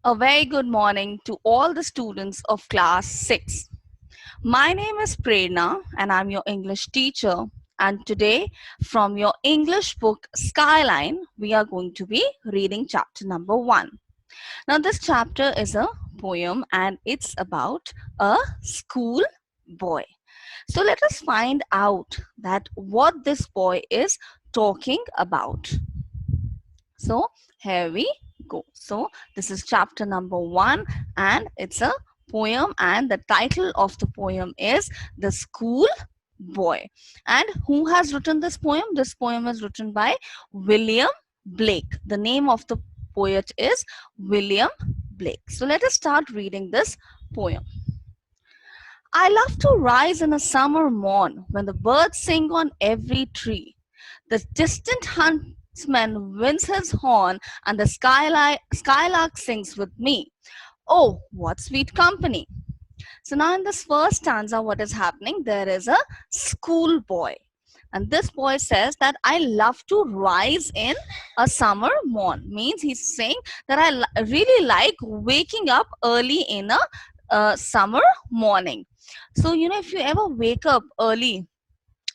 A very good morning to all the students of class 6. My name is Prerna and I'm your English teacher. And today, from your English book Skyline, we are going to be reading chapter number 1. Now, this chapter is a poem and it's about a school boy. So, let us find out that what this boy is talking about. So here we go. So this is chapter number 1 and it's a poem, and the title of the poem is The School Boy. And who has written this poem? This poem is written by William Blake. The name of the poet is William Blake. So let us start reading this poem. I love to rise in a summer morn when the birds sing on every tree. The distant huntsman winds his horn, and the skylark sings with me. Oh, what sweet company! So now in this first stanza, what is happening? There is a schoolboy. And this boy says that I love to rise in a summer morn. Means he's saying that I really like waking up early in a summer morning. So, if you ever wake up early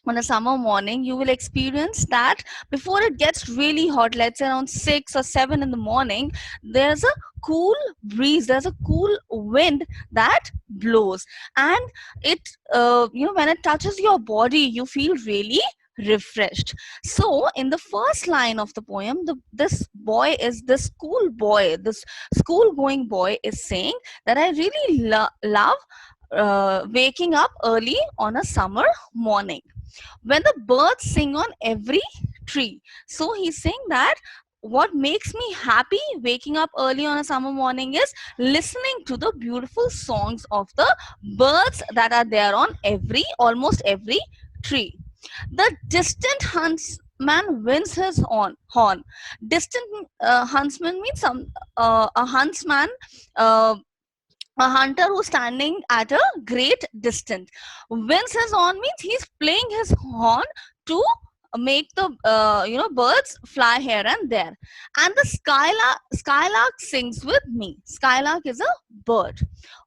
on a summer morning, you will experience that before it gets really hot, let's say around 6 or 7 in the morning, there's a cool breeze, there's a cool wind that blows, and it when it touches your body, you feel really refreshed. So in the first line of the poem, this boy is the school boy, this school going boy is saying that I really love waking up early on a summer morning when the birds sing on every tree. So he's saying that what makes me happy waking up early on a summer morning is listening to the beautiful songs of the birds that are there on almost every tree. The distant huntsman winds his horn. Distant huntsman means a huntsman, a hunter who's standing at a great distance. Winds his horn means he's playing his horn to make the birds fly here and there. And the skylark sings with me. Skylark is a bird.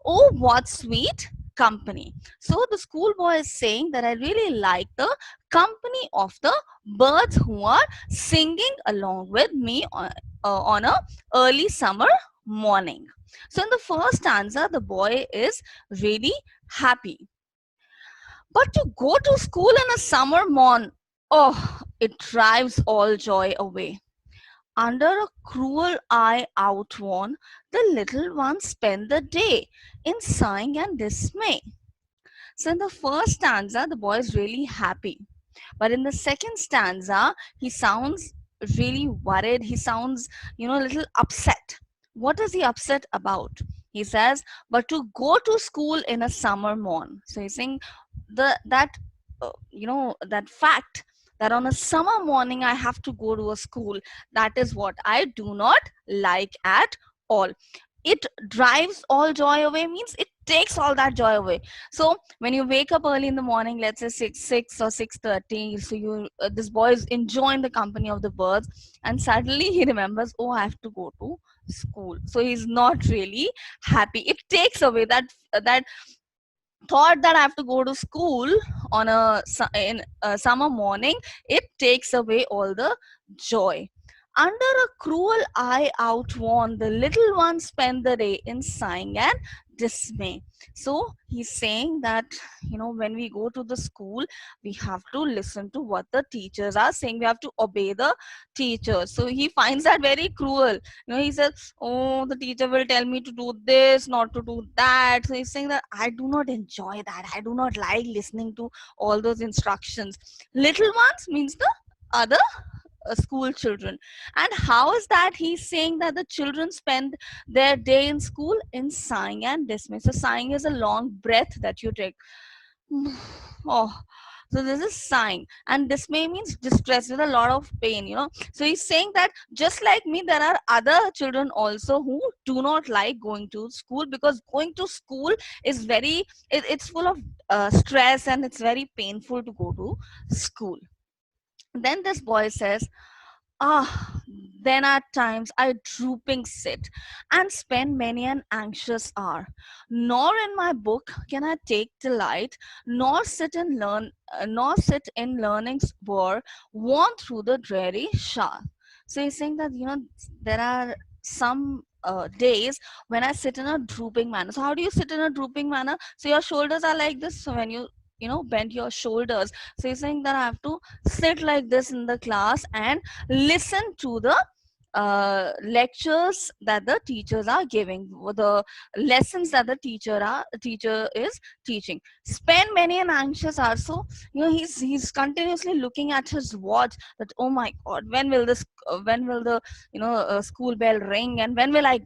Oh, what sweet company. So the schoolboy is saying that I really like the company of the birds who are singing along with me on a early summer morning. So in the first stanza, the boy is really happy. But to go to school in a summer morn, oh, it drives all joy away. Under a cruel eye outworn, the little ones spend the day in sighing and dismay. So in the first stanza, the boy is really happy. But in the second stanza, he sounds really worried. He sounds, a little upset. What is he upset about? He says, but to go to school in a summer morn. So he's saying that fact that on a summer morning I have to go to a school, that is what I do not like at all. It drives all joy away means it takes all that joy away. So when you wake up early in the morning, let's say 6 or 6:30, so this boy is enjoying the company of the birds, and suddenly he remembers, oh, I have to go to school. So he's not really happy. It takes away that thought that I have to go to school on in a summer morning. It takes away all the joy. Under a cruel eye outworn, the little ones spend the day in sighing and dismay. So he's saying that, when we go to the school, we have to listen to what the teachers are saying. We have to obey the teachers. So he finds that very cruel. He says, oh, the teacher will tell me to do this, not to do that. So he's saying that I do not enjoy that. I do not like listening to all those instructions. Little ones means the other school children. And how is that he's saying that the children spend their day in school in sighing and dismay? So sighing is a long breath that you take. Oh, so this is sighing, and dismay means distress with a lot of pain. So he's saying that just like me, there are other children also who do not like going to school, because going to school is it's full of stress, and it's very painful to go to school. Then this boy says, Ah, then at times I drooping sit and spend many an anxious hour. Nor in my book can I take delight, nor sit in learning's bore, worn through the dreary shower. So he's saying that there are some days when I sit in a drooping manner. So how do you sit in a drooping manner? So your shoulders are like this. So when you bend your shoulders, so he's saying that I have to sit like this in the class and listen to the lectures that the teachers are giving, the lessons that the teacher is teaching. Spend many an anxious hour. So he's continuously looking at his watch, that oh my god, when will the school bell ring, and when will I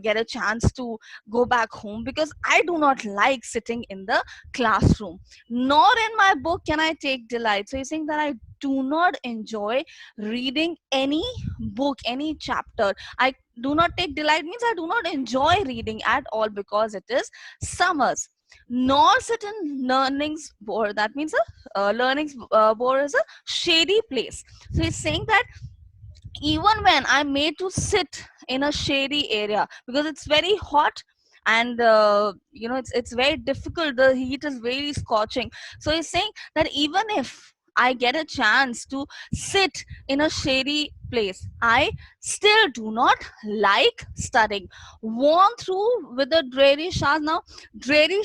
get a chance to go back home, because I do not like sitting in the classroom. Nor in my book can I take delight. So he's saying that I do not enjoy reading any book, any chapter. I do not take delight means I do not enjoy reading at all, because it is summers. Nor sit in learning's board. That means a learning's board is a shady place. So he's saying that even when I'm made to sit in a shady area, because it's very hot, and it's very difficult, the heat is very scorching. So he's saying that even if I get a chance to sit in a shady place, I still do not like studying. Worn through with the dreary showers. Now dreary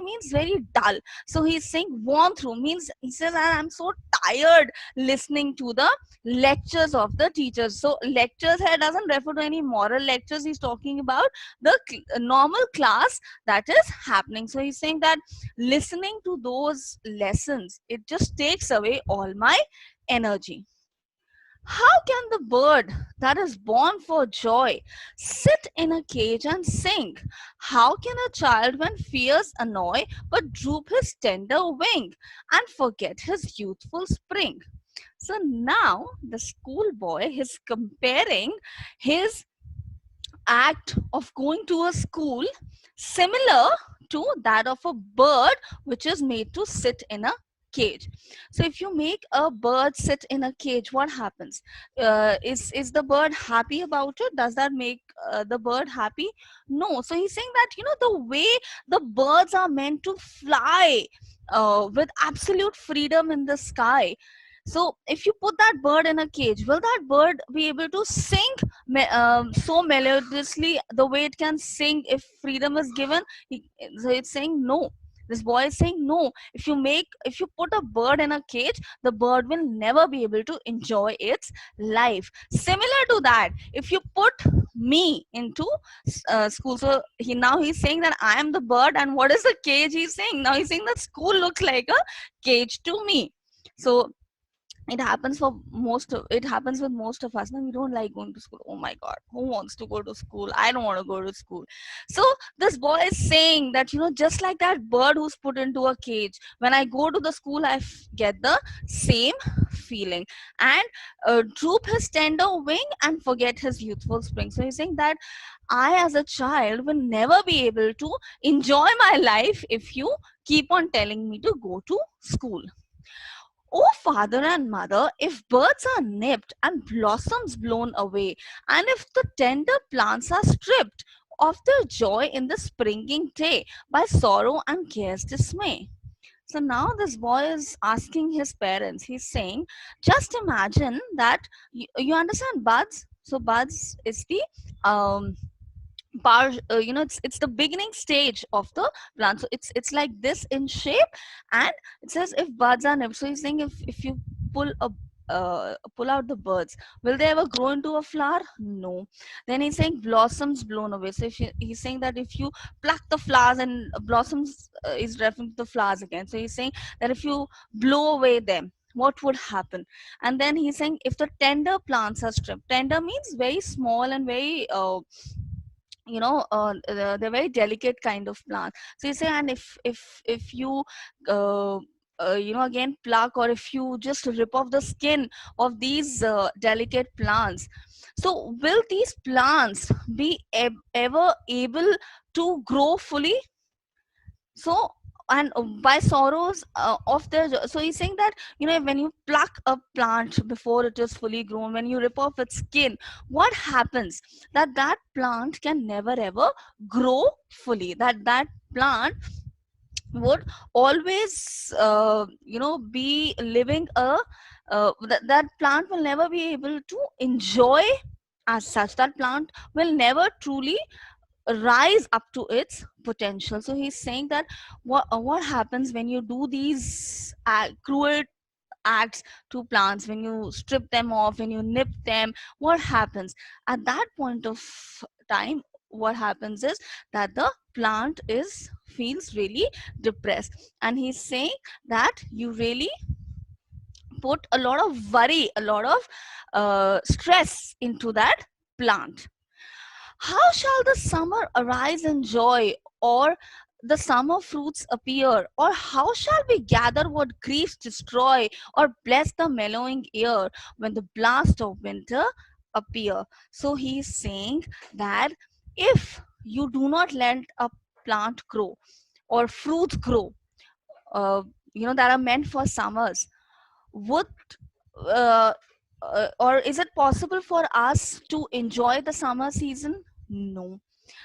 means very dull. So he's saying worn through means, he says, I'm so tired listening to the lectures of the teachers. So lectures here doesn't refer to any moral lectures. He's talking about the normal class that is happening. So he's saying that listening to those lessons, it just takes away all my energy. How can the bird that is born for joy sit in a cage and sing? How can a child, when fears annoy, but droop his tender wing and forget his youthful spring? So now the schoolboy is comparing his act of going to a school similar to that of a bird which is made to sit in a cage. So if you make a bird sit in a cage, what happens? Is the bird happy about it? Does that make the bird happy? No. So he's saying that the way the birds are meant to fly with absolute freedom in the sky. So if you put that bird in a cage, will that bird be able to sing so melodiously the way it can sing if freedom is given? So it's saying no. This boy is saying no. If you put a bird in a cage, the bird will never be able to enjoy its life. Similar to that, if you put me into school, so he's saying that I am the bird, and what is the cage he's saying? Now he's saying that school looks like a cage to me. So it happens with most of us. Now we don't like going to school. Oh my god, who wants to go to school? I don't want to go to school. So this boy is saying that just like that bird who's put into a cage, when I go to the school, get the same feeling, and droop his tender wing and forget his youthful spring. So he's saying that I as a child will never be able to enjoy my life if you keep on telling me to go to school. Oh, father and mother, if birds are nipped and blossoms blown away, and if the tender plants are stripped of their joy in the springing day by sorrow and care's dismay. So now this boy is asking his parents, he's saying, just imagine that you understand buds? So buds is the it's the beginning stage of the plant. So it's like this in shape, and it says if buds are nipped. So he's saying if you pull a pull out the buds, will they ever grow into a flower? No. Then he's saying blossoms blown away. So he's saying that if you pluck the flowers, and blossoms is referring to the flowers again. So he's saying that if you blow away them, what would happen? And then he's saying if the tender plants are stripped. Tender means very small and very they're very delicate kind of plant. So you say, and if you again pluck, or if you just rip off the skin of these delicate plants, so will these plants be ever able to grow fully? So and by sorrows of their so he's saying that, when you pluck a plant before it is fully grown, when you rip off its skin, what happens, that plant can never ever grow fully, that plant would always be living that plant will never be able to enjoy as such, that plant will never truly rise up to its potential. So he's saying that what happens when you do these cruel acts to plants, when you strip them off, when you nip them, what happens at that point of time, what happens is that the plant is feels really depressed, and he's saying that you really put a lot of worry, a lot of stress into that plant. How shall the summer arise in joy, or the summer fruits appear? Or how shall we gather what griefs destroy, or bless the mellowing air when the blast of winter appear? So he is saying that if you do not let a plant grow or fruits grow, uh, that are meant for summers, would uh, or is it possible for us to enjoy the summer season? No.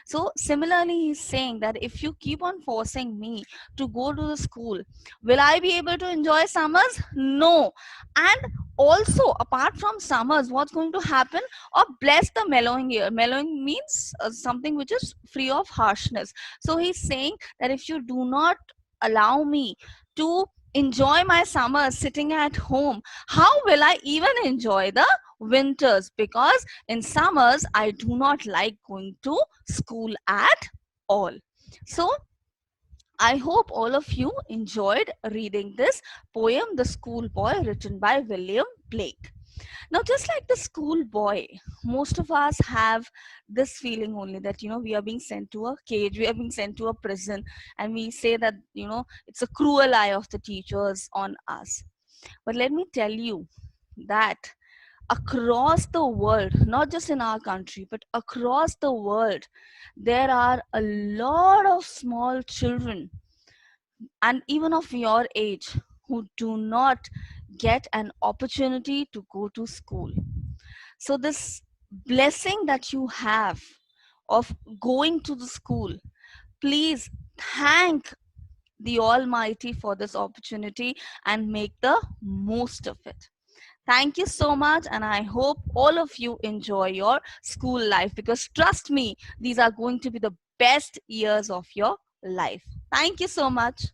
So similarly, he's saying that if you keep on forcing me to go to the school, will I be able to enjoy summers? No. And also, apart from summers, what's going to happen? Or bless the mellowing year. Mellowing means something which is free of harshness. So he's saying that if you do not allow me to enjoy my summer sitting at home, how will I even enjoy the winters? Because in summers I do not like going to school at all. So I hope all of you enjoyed reading this poem, The Schoolboy, written by William Blake. Now, just like the schoolboy, most of us have this feeling only that, we are being sent to a cage, we are being sent to a prison, and we say that, it's a cruel eye of the teachers on us. But let me tell you that across the world, not just in our country, but across the world, there are a lot of small children, and even of your age, who do not get an opportunity to go to school. So, this blessing that you have of going to the school, please thank the Almighty for this opportunity and make the most of it. Thank you so much, and I hope all of you enjoy your school life, because trust me, these are going to be the best years of your life. Thank you so much.